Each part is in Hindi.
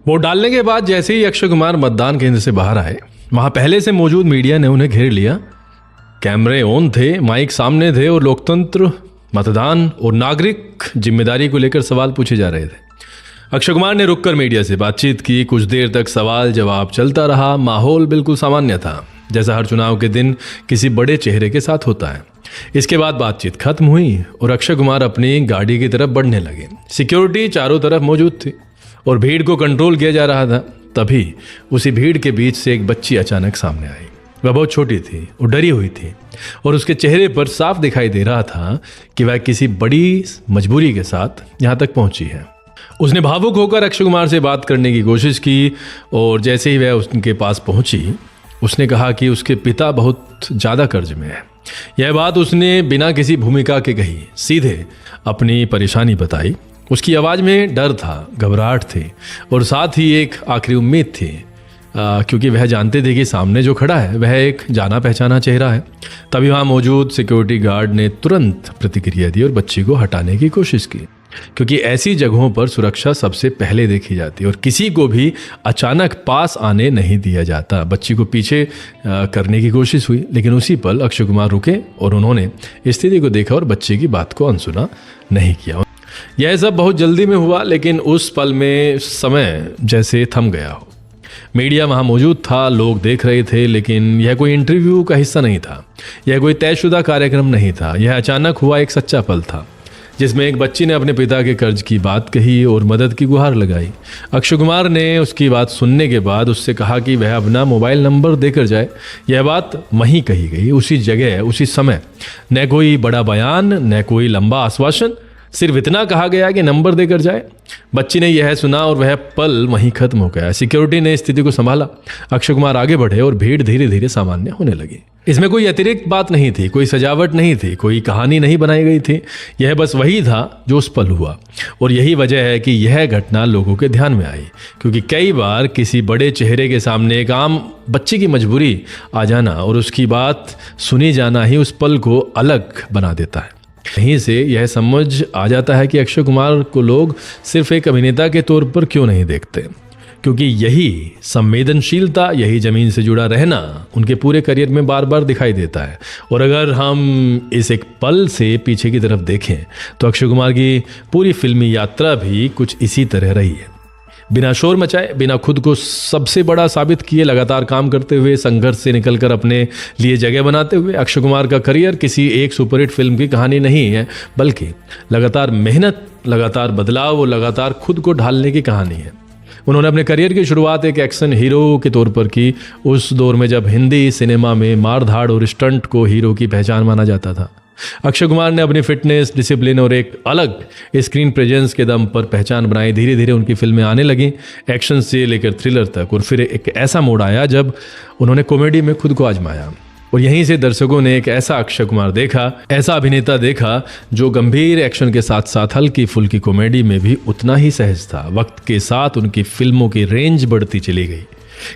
वोट डालने के बाद जैसे ही अक्षय कुमार मतदान केंद्र से बाहर आए, वहां पहले से मौजूद मीडिया ने उन्हें घेर लिया। कैमरे ऑन थे, माइक सामने थे और लोकतंत्र, मतदान और नागरिक जिम्मेदारी को लेकर सवाल पूछे जा रहे थे। अक्षय कुमार ने रुककर मीडिया से बातचीत की। कुछ देर तक सवाल जवाब चलता रहा। माहौल बिल्कुल सामान्य था, जैसा हर चुनाव के दिन किसी बड़े चेहरे के साथ होता है। इसके बाद बातचीत खत्म हुई और अक्षय कुमार अपनी गाड़ी की तरफ बढ़ने लगे। सिक्योरिटी चारों तरफ मौजूद थी और भीड़ को कंट्रोल किया जा रहा था। तभी उसी भीड़ के बीच से एक बच्ची अचानक सामने आई। वह बहुत छोटी थी और डरी हुई थी और उसके चेहरे पर साफ दिखाई दे रहा था कि वह किसी बड़ी मजबूरी के साथ यहाँ तक पहुंची है। उसने भावुक होकर अक्षय कुमार से बात करने की कोशिश की और जैसे ही वह उनके पास पहुंची, उसने कहा कि उसके पिता बहुत ज़्यादा कर्ज में है। यह बात उसने बिना किसी भूमिका के कही, सीधे अपनी परेशानी बताई। उसकी आवाज़ में डर था, घबराहट थी और साथ ही एक आखिरी उम्मीद थी, क्योंकि वह जानते थे कि सामने जो खड़ा है वह एक जाना पहचाना चेहरा है। तभी वहाँ मौजूद सिक्योरिटी गार्ड ने तुरंत प्रतिक्रिया दी और बच्ची को हटाने की कोशिश की, क्योंकि ऐसी जगहों पर सुरक्षा सबसे पहले देखी जाती है और किसी को भी अचानक पास आने नहीं दिया जाता। बच्ची को पीछे करने की कोशिश हुई, लेकिन उसी पल अक्षय कुमार रुके और उन्होंने स्थिति को देखा और बच्ची की बात को अनसुना नहीं किया। यह सब बहुत जल्दी में हुआ, लेकिन उस पल में समय जैसे थम गया हो। मीडिया वहाँ मौजूद था, लोग देख रहे थे, लेकिन यह कोई इंटरव्यू का हिस्सा नहीं था, यह कोई तयशुदा कार्यक्रम नहीं था। यह अचानक हुआ एक सच्चा पल था, जिसमें एक बच्ची ने अपने पिता के कर्ज की बात कही और मदद की गुहार लगाई। अक्षय कुमार ने उसकी बात सुनने के बाद उससे कहा कि वह अपना मोबाइल नंबर देकर जाए। यह बात वहीं कही गई, उसी जगह, उसी समय। न कोई बड़ा बयान, न कोई लंबा आश्वासन, सिर्फ इतना कहा गया कि नंबर देकर जाए। बच्ची ने यह सुना और वह पल वहीं खत्म हो गया। सिक्योरिटी ने स्थिति को संभाला, अक्षय कुमार आगे बढ़े और भीड़ धीरे धीरे सामान्य होने लगी। इसमें कोई अतिरिक्त बात नहीं थी, कोई सजावट नहीं थी, कोई कहानी नहीं बनाई गई थी। यह बस वही था जो उस पल हुआ और यही वजह है कि यह घटना लोगों के ध्यान में आई, क्योंकि कई बार किसी बड़े चेहरे के सामने एक आम बच्ची की मजबूरी आ जाना और उसकी बात सुनी जाना ही उस पल को अलग बना देता है। यहीं से यह समझ आ जाता है कि अक्षय कुमार को लोग सिर्फ एक अभिनेता के तौर पर क्यों नहीं देखते, क्योंकि यही संवेदनशीलता, यही ज़मीन से जुड़ा रहना उनके पूरे करियर में बार बार दिखाई देता है। और अगर हम इस एक पल से पीछे की तरफ देखें तो अक्षय कुमार की पूरी फिल्मी यात्रा भी कुछ इसी तरह रही है। बिना शोर मचाए, बिना खुद को सबसे बड़ा साबित किए, लगातार काम करते हुए, संघर्ष से निकलकर अपने लिए जगह बनाते हुए, अक्षय कुमार का करियर किसी एक सुपरहिट फिल्म की कहानी नहीं है, बल्कि लगातार मेहनत, लगातार बदलाव और लगातार खुद को ढालने की कहानी है। उन्होंने अपने करियर की शुरुआत एक एक्शन हीरो के तौर पर की, उस दौर में जब हिंदी सिनेमा में मार धाड़ और स्टंट को हीरो की पहचान माना जाता था। अक्षय कुमार ने अपनी फिटनेस, डिसिप्लिन और एक अलग स्क्रीन प्रेजेंस के दम पर पहचान बनाई। धीरे धीरे उनकी फिल्में आने लगी, एक्शन से लेकर थ्रिलर तक, और फिर एक ऐसा मोड़ आया जब उन्होंने कॉमेडी में खुद को आजमाया और यहीं से दर्शकों ने एक ऐसा अक्षय कुमार देखा, ऐसा अभिनेता देखा जो गंभीर एक्शन के साथ साथ हल्की फुल्की कॉमेडी में भी उतना ही सहज था। वक्त के साथ उनकी फिल्मों की रेंज बढ़ती चली गई।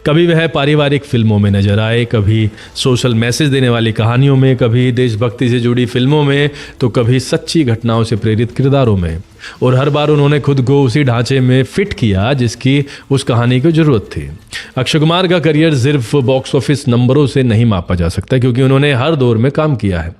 कभी वह पारिवारिक फिल्मों में नजर आए, कभी सोशल मैसेज देने वाली कहानियों में, कभी देशभक्ति से जुड़ी फिल्मों में, तो कभी सच्ची घटनाओं से प्रेरित किरदारों में। और हर बार उन्होंने खुद को उसी ढांचे में फिट किया जिसकी उस कहानी को जरूरत थी। अक्षय कुमार का करियर सिर्फ बॉक्स ऑफिस नंबरों से नहीं मापा जा सकता, क्योंकि उन्होंने हर दौर में काम किया है,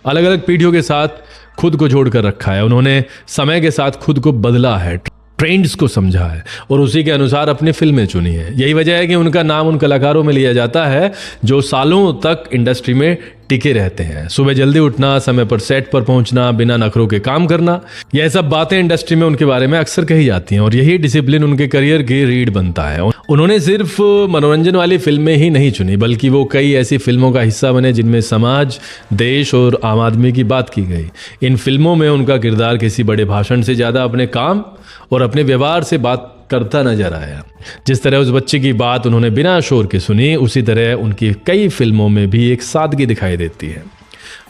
अलग अलग पीढ़ियों के साथ खुद को जोड़कर रखा है। उन्होंने समय के साथ खुद को बदला है, ट्रेंड्स को समझा है और उसी के अनुसार अपनी फिल्में चुनी है। यही वजह है कि उनका नाम उन कलाकारों में लिया जाता है जो सालों तक इंडस्ट्री में टिके रहते हैं। सुबह जल्दी उठना, समय पर सेट पर पहुंचना, बिना नखरों के काम करना, यह सब बातें इंडस्ट्री में उनके बारे में अक्सर कही जाती हैं और यही डिसिप्लिन उनके करियर की रीढ़ बनता है। उन्होंने सिर्फ मनोरंजन वाली फिल्में ही नहीं चुनी, बल्कि वो कई ऐसी फिल्मों का हिस्सा बने जिनमें समाज, देश और आम आदमी की बात की गई। इन फिल्मों में उनका किरदार किसी बड़े भाषण से ज़्यादा अपने काम और अपने व्यवहार से बात करता नजर आया। जिस तरह उस बच्चे की बात उन्होंने बिना शोर के सुनी, उसी तरह उनकी कई फिल्मों में भी एक सादगी दिखाई देती है।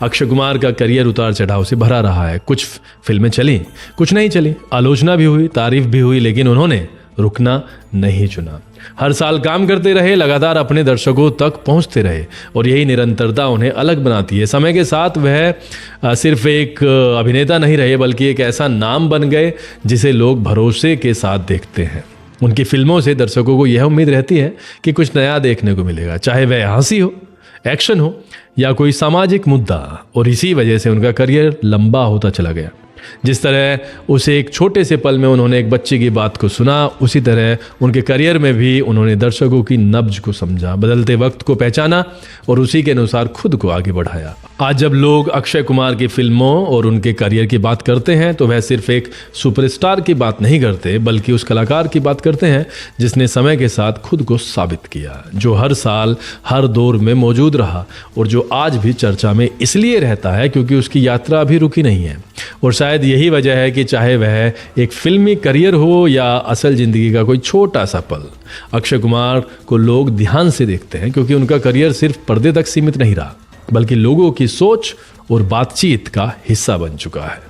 अक्षय कुमार का करियर उतार चढ़ाव से भरा रहा है। कुछ फिल्में चली, कुछ नहीं चली, आलोचना भी हुई, तारीफ भी हुई, लेकिन उन्होंने रुकना नहीं चुना। हर साल काम करते रहे, लगातार अपने दर्शकों तक पहुंचते रहे और यही निरंतरता उन्हें अलग बनाती है। समय के साथ वह सिर्फ एक अभिनेता नहीं रहे, बल्कि एक ऐसा नाम बन गए जिसे लोग भरोसे के साथ देखते हैं। उनकी फिल्मों से दर्शकों को यह उम्मीद रहती है कि कुछ नया देखने को मिलेगा, चाहे वह हंसी हो, एक्शन हो या कोई सामाजिक मुद्दा। और इसी वजह से उनका करियर लंबा होता चला गया। जिस तरह उसे एक छोटे से पल में उन्होंने एक बच्चे की बात को सुना, उसी तरह उनके करियर में भी उन्होंने दर्शकों की नब्ज को समझा, बदलते वक्त को पहचाना और उसी के अनुसार खुद को आगे बढ़ाया। आज जब लोग अक्षय कुमार की फिल्मों और उनके करियर की बात करते हैं तो वह सिर्फ एक सुपरस्टार की बात नहीं करते, बल्कि उस कलाकार की बात करते हैं जिसने समय के साथ खुद को साबित किया, जो हर साल हर दौर में मौजूद रहा और जो आज भी चर्चा में इसलिए रहता है क्योंकि उसकी यात्रा अभी रुकी नहीं है। और शायद यही वजह है कि चाहे वह एक फिल्मी करियर हो या असल जिंदगी का कोई छोटा सा पल, अक्षय कुमार को लोग ध्यान से देखते हैं क्योंकि उनका करियर सिर्फ पर्दे तक सीमित नहीं रहा, बल्कि लोगों की सोच और बातचीत का हिस्सा बन चुका है।